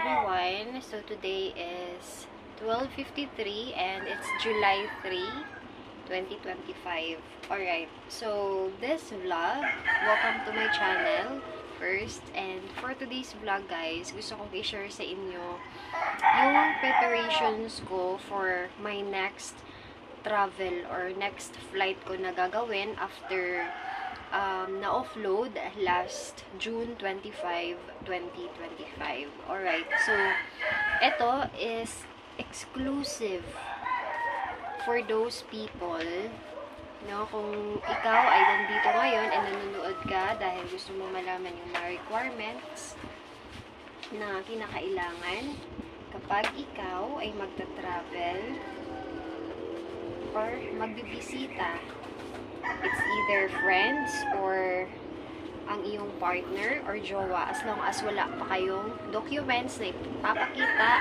everyone. So today is 12:53 and it's July 3, 2025. Alright, so this vlog, welcome to my channel first. And for today's vlog guys, gusto kong i-share sa inyo yung preparations ko for my next travel or next flight ko na gagawin after na-offload last June 25, 2025. Alright, so ito is exclusive for those people, no? Kung ikaw ay nandito ngayon and nanonood ka dahil gusto mo malaman yung mga requirements na kinakailangan kapag ikaw ay magta-travel or magbibisita. It's either friends or ang iyong partner or jowa, as long as wala pa kayong documents na ipapakita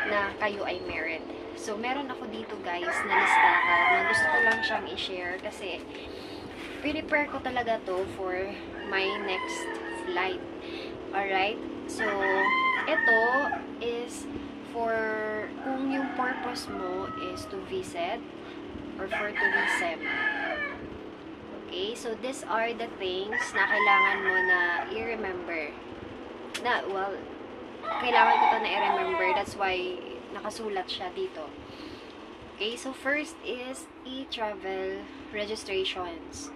na kayo ay married. So, meron ako dito guys na listahan na gusto ko lang siyang i-share kasi prepare ko talaga to for my next flight. Alright? So, ito is for kung yung purpose mo is to visit or for tourism. Okay, so these are the things na kailangan mo na i-remember. Kailangan ko to na i-remember. That's why nakasulat siya dito. Okay, so first is e-travel registrations.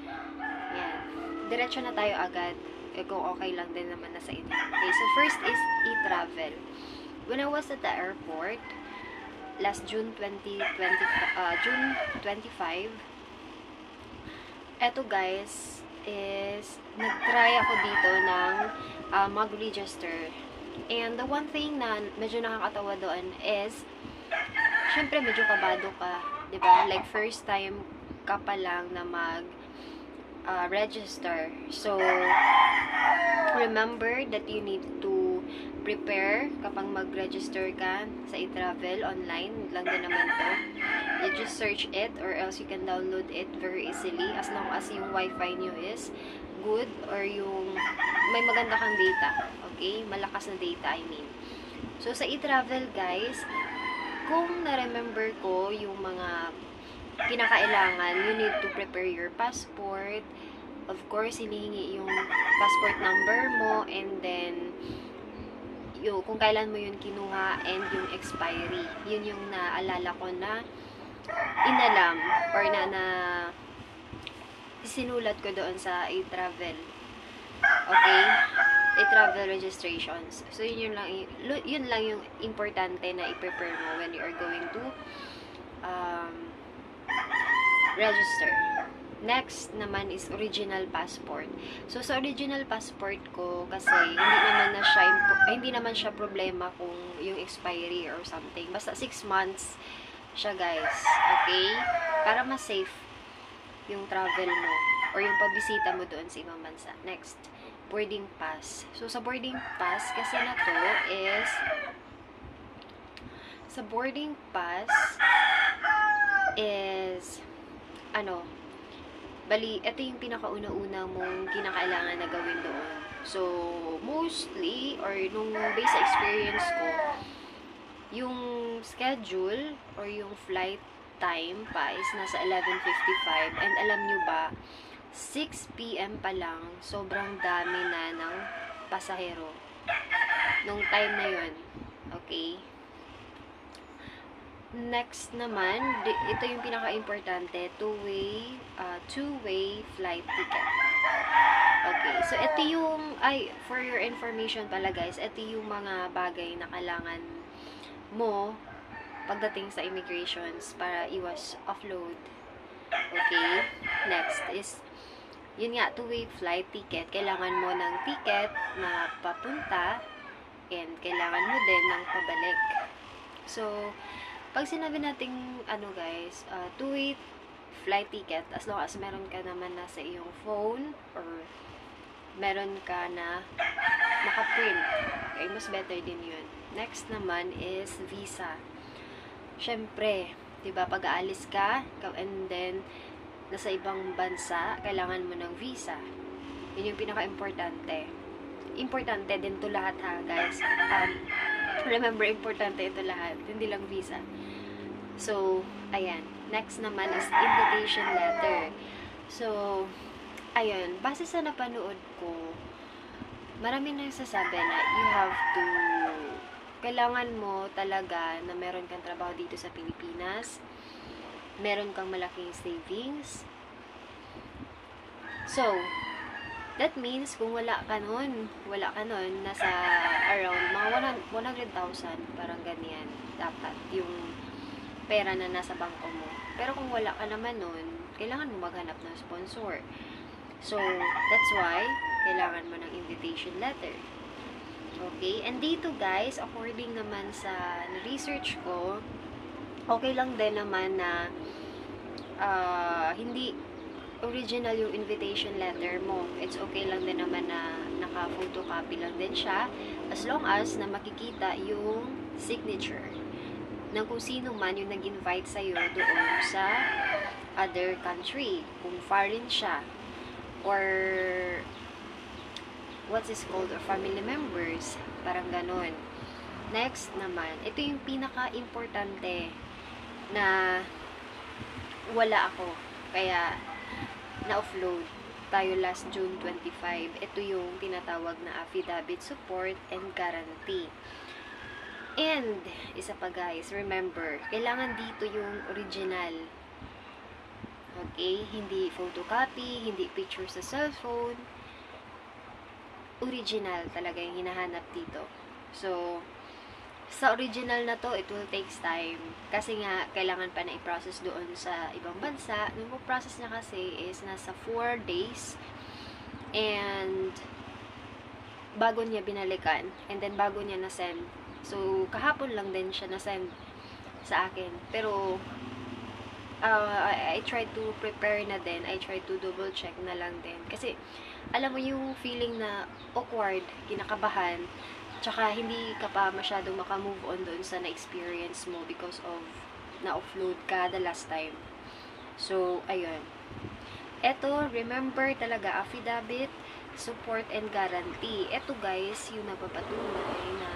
Yan. Diretso na tayo agad. Kung okay lang din naman na sa inyo. Okay, so first is e-travel. When I was at the airport, last June 25, eto guys, is nag-try ako dito ng mag-register. And the one thing na medyo nakakatawa doon is, syempre medyo kabado ka, diba? Like first time ka pa lang na mag-register. So, remember that you need to prepare kapag mag-register ka sa e-travel online. Lang din naman to. You just search it or else you can download it very easily as long as yung wifi nyo is good or yung may maganda kang data. Okay? Malakas na data, I mean. So, sa e-travel guys, kung na-remember ko yung mga kinakailangan, you need to prepare your passport. Of course, hinihingi yung passport number mo and then kung kailan mo yun kinuha and yung expiry. Yun yung naalala ko na inalam or na sinulat ko doon sa e-travel. Okay? E-travel registrations. So, yun lang yung importante na i-prepare mo when you are going to register. Next naman is original passport. So, sa original passport ko, kasi hindi naman siya problema kung yung expiry or something. Basta 6 months siya, guys. Okay? Para mas safe yung travel mo or yung pagbisita mo doon sa ibang bansa. Next, boarding pass. So, sa boarding pass, kasi na to is sa boarding pass is bali, ito yung pinakauna-una mong kinakailangan na gawin doon. So, mostly, or nung based sa experience ko, yung schedule or yung flight time pa is nasa 11:55. And alam nyo ba, 6 p.m. pa lang, sobrang dami na ng pasahero. Nung time na yun. Okay? Next naman, ito yung pinaka-importante, two-way flight ticket. Okay, so ito yung, for your information pala guys, ito yung mga bagay na kailangan mo pagdating sa immigrations para iwas offload. Okay, next is, yun nga, two-way flight ticket. Kailangan mo ng ticket na papunta and kailangan mo din ng pabalik. So, pag sinabi nating guys, two-way flight ticket, as long as meron ka naman na sa iyong phone or meron ka na naka-print, okay, mas better din yun. Next naman is visa. Syempre, diba, pag aalis ka and then nasa ibang bansa, kailangan mo ng visa. Yun yung pinaka-importante. Importante din to lahat ha, guys. Remember, importante ito lahat. Hindi lang visa. So, ayan. Next naman is invitation letter. So, ayun. Base sa napanood ko, marami na nagsasabi na you have to, kailangan mo talaga na meron kang trabaho dito sa Pilipinas, meron kang malaking savings. So, that means kung wala ka nun, nasa around mga 100,000, parang ganyan, dapat yung pera na nasa bangko mo. Pero kung wala ka naman nun, kailangan mo maghanap ng sponsor. So, that's why, kailangan mo ng invitation letter. Okay? And dito guys, according naman sa research ko, okay lang din naman na hindi original yung invitation letter mo. It's okay lang din naman na naka-photocopy lang din siya, as long as na makikita yung signature ng kung sino man yung nag-invite sa'yo doon sa other country. Kung foreign siya, or what is called, or family members, parang ganon. Next naman, ito yung pinaka-importante na wala ako, kaya na-offload tayo last June 25. Ito yung tinatawag na affidavit support and guarantee. And, isa pa guys, remember, kailangan dito yung original. Okay? Hindi photocopy, hindi picture sa cellphone. Original talaga yung hinahanap dito. So, sa original na to, it will takes time. Kasi nga, kailangan pa na i-process doon sa ibang bansa. Yung process niya kasi is nasa 4 days. And, bago niya binalikan. And then, bago niya na-send. So, kahapon lang din siya na-send sa akin. Pero, I tried to prepare na din. I tried to double check na lang din. Kasi, alam mo yung feeling na awkward, kinakabahan, tsaka hindi ka pa masyadong makamove on doon sa na-experience mo because of na-offload ka the last time. So, ayun. Eto, remember talaga, affidavit, support, and guarantee. Eto guys, yung nagpapatunay na